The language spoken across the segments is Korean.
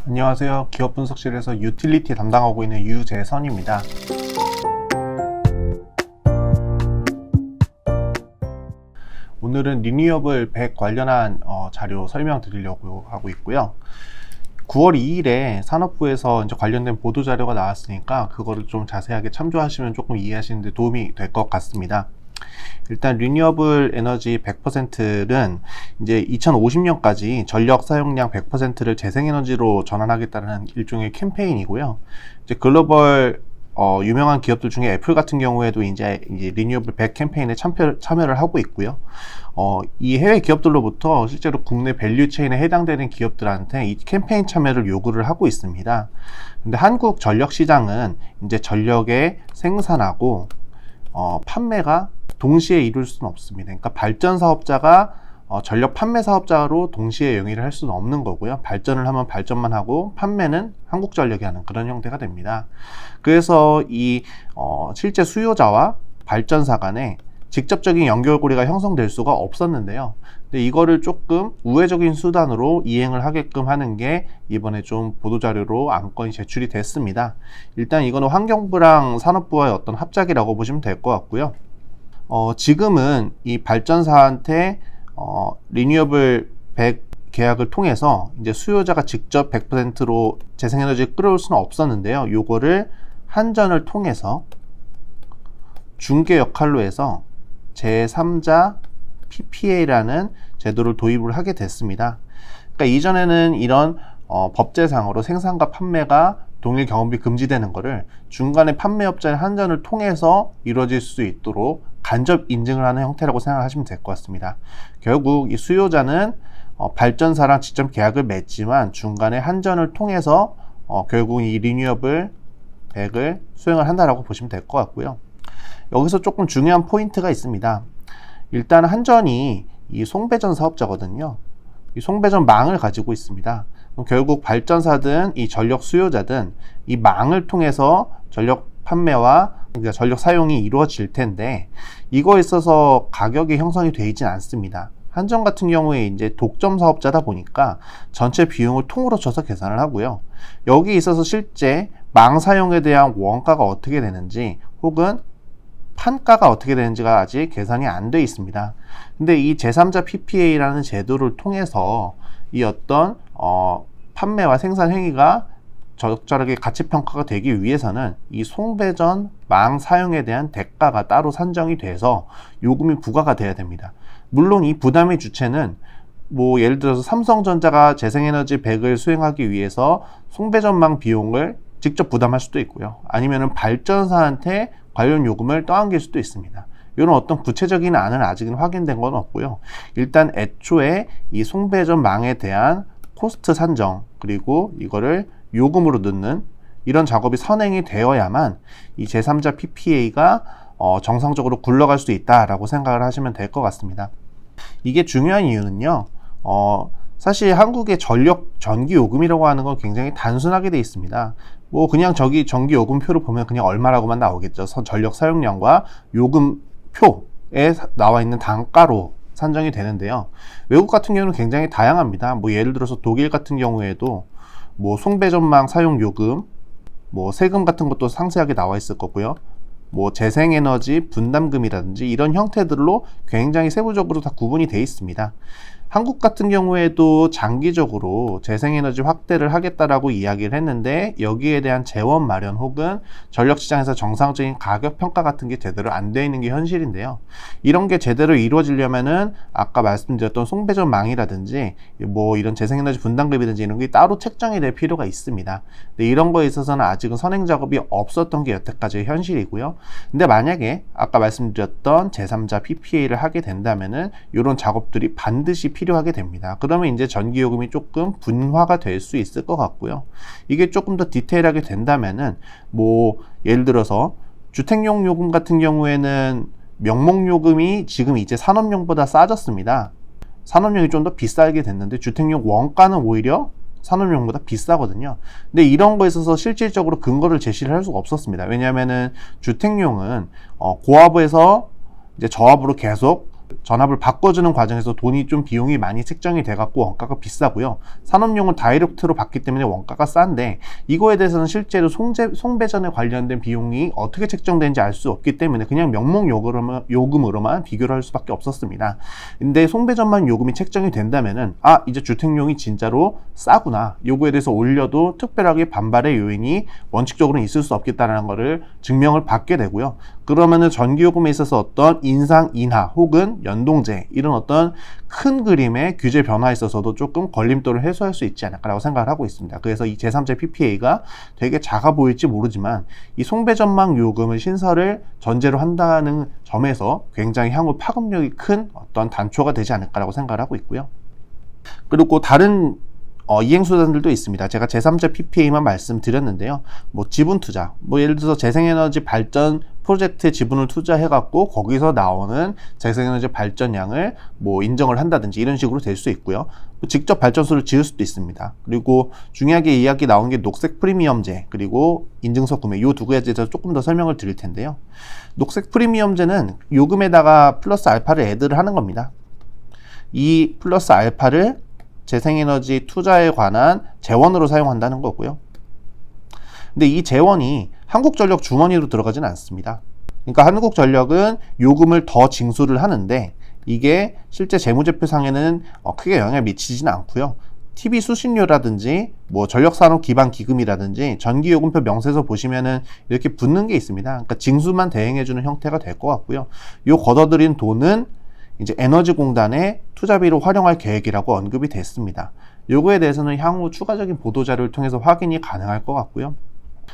안녕하세요. 기업 분석실에서 유틸리티 담당하고 있는 유재선입니다. 오늘은 리뉴어블 100 관련한 자료 설명드리려고 하고 있고요. 9월 2일에 산업부에서 이제 관련된 보도 자료가 나왔으니까 그거를 좀 자세하게 참조하시면 조금 이해하시는 데 도움이 될 것 같습니다. 일단 리뉴어블 에너지 100%는 이제 2050년까지 전력 사용량 100%를 재생에너지로 전환하겠다는 일종의 캠페인이고요. 이제 글로벌 유명한 기업들 중에 애플 같은 경우에도 이제 리뉴어블 100 캠페인에 참여를 하고 있고요. 이 해외 기업들로부터 실제로 국내 밸류 체인에 해당되는 기업들한테 이 캠페인 참여를 요구를 하고 있습니다. 근데 한국 전력 시장은 이제 전력의 생산하고 판매가 동시에 이룰 수는 없습니다. 그러니까 발전 사업자가 전력 판매 사업자로 동시에 영위를 할 수는 없는 거고요. 발전을 하면 발전만 하고 판매는 한국전력이 하는 그런 형태가 됩니다. 그래서 이 실제 수요자와 발전사 간에 직접적인 연결고리가 형성될 수가 없었는데요. 근데 이거를 조금 우회적인 수단으로 이행을 하게끔 하는 게 이번에 좀 보도자료로 안건이 제출이 됐습니다. 일단 이거는 환경부랑 산업부와의 어떤 합작이라고 보시면 될 것 같고요. 지금은 이 발전사한테 리뉴어블 100 계약을 통해서 이제 수요자가 직접 100%로 재생에너지를 끌어올 수는 없었는데요. 요거를 한전을 통해서 중개 역할로 해서 제3자 PPA라는 제도를 도입을 하게 됐습니다. 그러니까 이전에는 이런 법제상으로 생산과 판매가 동일 경험비 금지되는 거를 중간에 판매업자인 한전을 통해서 이루어질 수 있도록 간접 인증을 하는 형태라고 생각하시면 될 것 같습니다. 결국 이 수요자는 발전사랑 직접 계약을 맺지만 중간에 한전을 통해서 결국 이 리뉴어블 100을 수행을 한다라고 보시면 될 것 같고요. 여기서 조금 중요한 포인트가 있습니다. 일단 한전이 이 송배전 사업자거든요. 이 송배전 망을 가지고 있습니다. 결국 발전사든 이 전력 수요자든 이 망을 통해서 전력 판매와 그러니까 전력 사용이 이루어질 텐데 이거에 있어서 가격이 형성이 되지 않습니다. 한전 같은 경우에 이제 독점 사업자다 보니까 전체 비용을 통으로 쳐서 계산을 하고요. 여기에 있어서 실제 망 사용에 대한 원가가 어떻게 되는지 혹은 판가가 어떻게 되는지가 아직 계산이 안 돼 있습니다. 근데 이 제3자 PPA라는 제도를 통해서 이 어떤 판매와 생산 행위가 적절하게 가치 평가가 되기 위해서는 이 송배전 망 사용에 대한 대가가 따로 산정이 돼서 요금이 부과가 돼야 됩니다. 물론 이 부담의 주체는 뭐 예를 들어서 삼성전자가 재생에너지 100을 수행하기 위해서 송배전망 비용을 직접 부담할 수도 있고요. 아니면은 발전사한테 관련 요금을 떠안길 수도 있습니다. 이런 어떤 구체적인 안은 아직은 확인된 건 없고요. 일단 애초에 이 송배전망에 대한 코스트 산정 그리고 이거를 요금으로 넣는 이런 작업이 선행이 되어야만 이 제3자 PPA가 정상적으로 굴러갈 수 있다라고 생각을 하시면 될 것 같습니다. 이게 중요한 이유는요. 사실 한국의 전기 요금이라고 하는 건 굉장히 단순하게 되어 있습니다. 뭐 그냥 전기 요금표를 보면 그냥 얼마라고만 나오겠죠. 전력 사용량과 요금표에 나와 있는 단가로 산정이 되는데요. 외국 같은 경우는 굉장히 다양합니다. 뭐 예를 들어서 독일 같은 경우에도 뭐 송배전망 사용 요금, 뭐 세금 같은 것도 상세하게 나와 있을 거고요. 뭐 재생에너지 분담금이라든지 이런 형태들로 굉장히 세부적으로 다 구분이 되어 있습니다. 한국 같은 경우에도 장기적으로 재생에너지 확대를 하겠다라고 이야기를 했는데 여기에 대한 재원 마련 혹은 전력시장에서 정상적인 가격 평가 같은 게 제대로 안 되어 있는 게 현실인데요. 이런 게 제대로 이루어지려면은 아까 말씀드렸던 송배전망이라든지 뭐 이런 재생에너지 분담금이든지 이런 게 따로 책정이 될 필요가 있습니다. 근데 이런 거에 있어서는 아직은 선행 작업이 없었던 게 여태까지의 현실이고요. 근데 만약에 아까 말씀드렸던 제3자 PPA를 하게 된다면은 이런 작업들이 반드시 필요하게 됩니다. 그러면 이제 전기요금이 조금 분화가 될 수 있을 것 같고요. 이게 조금 더 디테일하게 된다면은 뭐 예를 들어서 주택용 요금 같은 경우에는 명목요금이 지금 이제 산업용보다 싸졌습니다. 산업용이 좀 더 비싸게 됐는데 주택용 원가는 오히려 산업용보다 비싸거든요. 근데 이런 거에 있어서 실질적으로 근거를 제시를 할 수가 없었습니다. 왜냐하면은 주택용은 고압에서 이제 저압으로 계속 전압을 바꿔주는 과정에서 돈이 좀 비용이 많이 책정이 돼갖고 원가가 비싸고요. 산업용은 다이렉트로 받기 때문에 원가가 싼데 이거에 대해서는 실제로 송배전에 관련된 비용이 어떻게 책정되는지 알 수 없기 때문에 그냥 명목 요금으로만 비교를 할 수밖에 없었습니다. 근데 송배전만 요금이 책정이 된다면은 이제 주택용이 진짜로 싸구나. 요거에 대해서 올려도 특별하게 반발의 요인이 원칙적으로는 있을 수 없겠다는 것을 증명을 받게 되고요. 그러면은 전기요금에 있어서 어떤 인상, 인하 혹은 연동제 이런 어떤 큰 그림의 규제 변화에 있어서도 조금 걸림돌을 해소할 수 있지 않을까라고 생각을 하고 있습니다. 그래서 이 제3자 PPA가 되게 작아 보일지 모르지만 이 송배전망 요금을 신설을 전제로 한다는 점에서 굉장히 향후 파급력이 큰 어떤 단초가 되지 않을까라고 생각을 하고 있고요. 그리고 다른 이행수단들도 있습니다. 제가 제3자 PPA만 말씀드렸는데요. 지분 투자, 예를 들어서 재생에너지 발전 프로젝트에 지분을 투자해갖고 거기서 나오는 재생에너지 발전량을 인정을 한다든지 이런 식으로 될 수 있고요. 직접 발전소를 지을 수도 있습니다. 그리고 중요하게 이야기 나온 게 녹색 프리미엄제 그리고 인증서 구매 이 두 가지에 대해서 조금 더 설명을 드릴 텐데요. 녹색 프리미엄제는 요금에다가 플러스 알파를 애드를 하는 겁니다. 이 플러스 알파를 재생에너지 투자에 관한 재원으로 사용한다는 거고요. 근데 이 재원이 한국전력 주머니로 들어가지는 않습니다. 그러니까 한국전력은 요금을 더 징수를 하는데 이게 실제 재무제표상에는 크게 영향을 미치지는 않고요. TV 수신료라든지 전력산업 기반 기금이라든지 전기요금표 명세서 보시면은 이렇게 붙는 게 있습니다. 그러니까 징수만 대행해주는 형태가 될 것 같고요. 요 걷어들인 돈은 이제 에너지공단의 투자비로 활용할 계획이라고 언급이 됐습니다. 요거에 대해서는 향후 추가적인 보도자료를 통해서 확인이 가능할 것 같고요.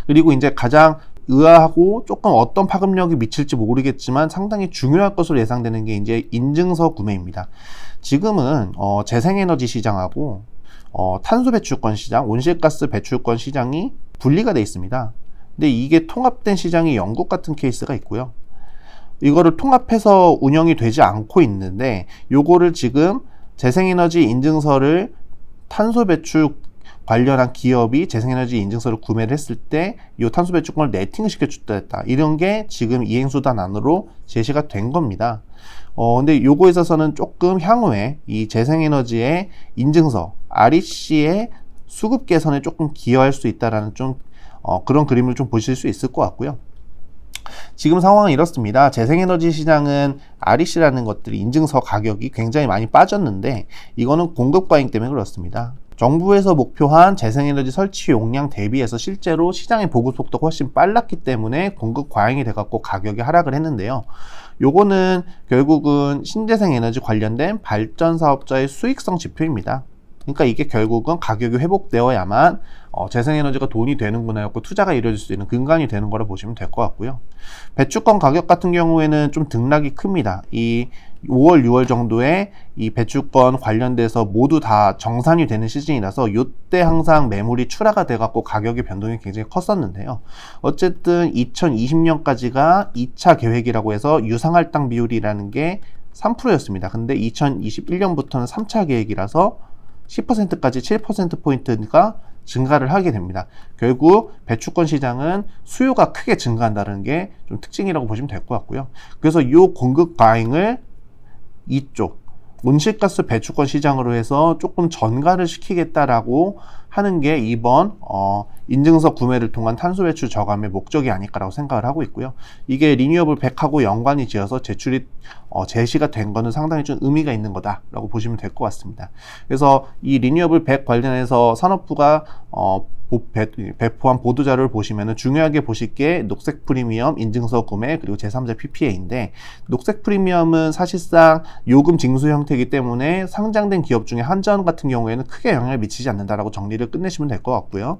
그리고 이제 가장 의아하고 조금 어떤 파급력이 미칠지 모르겠지만 상당히 중요할 것으로 예상되는 게 이제 인증서 구매입니다. 지금은 재생에너지 시장하고 탄소 배출권 시장, 온실가스 배출권 시장이 분리가 되어 있습니다. 근데 이게 통합된 시장이 영국 같은 케이스가 있고요. 이거를 통합해서 운영이 되지 않고 있는데 요거를 지금 재생에너지 인증서를 탄소 배출 관련한 기업이 재생에너지 인증서를 구매를 했을 때 이 탄소 배출권을 네팅을 시켜줬다 이런 게 지금 이행수단 안으로 제시가 된 겁니다. 근데 요거에 있어서는 조금 향후에 이 재생에너지의 인증서 REC의 수급 개선에 조금 기여할 수 있다라는 그런 그림을 좀 보실 수 있을 것 같고요. 지금 상황은 이렇습니다. 재생에너지 시장은 REC라는 것들이 인증서 가격이 굉장히 많이 빠졌는데 이거는 공급 과잉 때문에 그렇습니다. 정부에서 목표한 재생에너지 설치 용량 대비해서 실제로 시장의 보급 속도가 훨씬 빨랐기 때문에 공급 과잉이 돼갖고 가격이 하락을 했는데요. 요거는 결국은 신재생에너지 관련된 발전 사업자의 수익성 지표입니다. 그러니까 이게 결국은 가격이 회복되어야만 재생에너지가 돈이 되는구나 하고 투자가 이루어질 수 있는 근간이 되는 거라 보시면 될 것 같고요. 배출권 가격 같은 경우에는 좀 등락이 큽니다. 이 5월, 6월 정도에 이 배출권 관련돼서 모두 다 정산이 되는 시즌이라서 이때 항상 매물이 출하가 돼갖고 가격의 변동이 굉장히 컸었는데요. 어쨌든 2020년까지가 2차 계획이라고 해서 유상할당 비율이라는 게 3%였습니다. 근데 2021년부터는 3차 계획이라서 10%까지 7%포인트가 증가를 하게 됩니다. 결국 배출권 시장은 수요가 크게 증가한다는 게 좀 특징이라고 보시면 될 것 같고요. 그래서 이 공급 과잉을 이쪽 온실가스 배출권 시장으로 해서 조금 전가를 시키겠다라고 하는 게 이번 인증서 구매를 통한 탄소 배출 저감의 목적이 아닐까라고 생각을 하고 있고요. 이게 리뉴어블 100하고 연관이 지어서 제시가 된 거는 상당히 좀 의미가 있는 거다라고 보시면 될 것 같습니다. 그래서 이 리뉴어블 100 관련해서 산업부가 배포한 보도자료를 보시면 중요하게 보실 게 녹색 프리미엄, 인증서 구매, 그리고 제3자 PPA인데 녹색 프리미엄은 사실상 요금 징수 형태이기 때문에 상장된 기업 중에 한전 같은 경우에는 크게 영향을 미치지 않는다라고 정리를 끝내시면 될 것 같고요.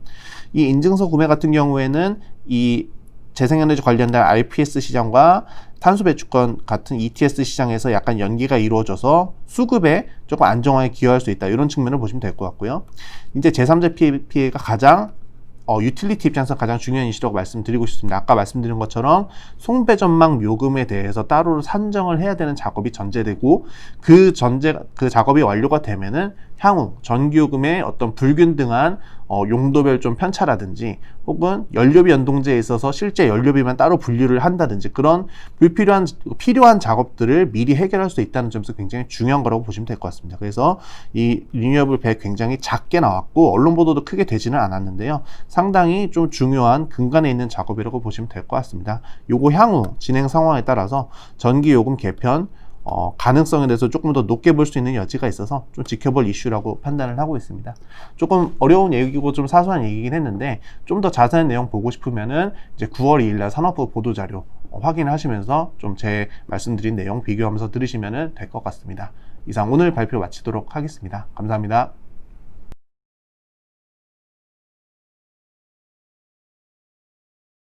이 인증서 구매 같은 경우에는 이 재생에너지 관련된 RPS 시장과 탄소 배출권 같은 ETS 시장에서 약간 연기가 이루어져서 수급에 조금 안정화에 기여할 수 있다. 이런 측면을 보시면 될 것 같고요. 이제 제3자 PPA가 가장 유틸리티 입장에서 가장 중요한 이슈라고 말씀드리고 싶습니다. 아까 말씀드린 것처럼 송배전망 요금에 대해서 따로 산정을 해야 되는 작업이 전제되고 그 작업이 완료가 되면은 향후 전기요금의 어떤 불균등한 용도별 좀 편차라든지 혹은 연료비 연동제에 있어서 실제 연료비만 따로 분류를 한다든지 그런 필요한 작업들을 미리 해결할 수 있다는 점에서 굉장히 중요한 거라고 보시면 될 것 같습니다. 그래서 이 리뉴어블 100 굉장히 작게 나왔고 언론 보도도 크게 되지는 않았는데요. 상당히 좀 중요한 근간에 있는 작업이라고 보시면 될 것 같습니다. 요거 향후 진행 상황에 따라서 전기요금 개편 가능성에 대해서 조금 더 높게 볼 수 있는 여지가 있어서 좀 지켜볼 이슈라고 판단을 하고 있습니다. 조금 어려운 얘기고 좀 사소한 얘기긴 했는데 좀 더 자세한 내용 보고 싶으면은 이제 9월 2일 날 산업부 보도자료 확인하시면서 좀 제 말씀드린 내용 비교하면서 들으시면 될 것 같습니다. 이상 오늘 발표 마치도록 하겠습니다. 감사합니다.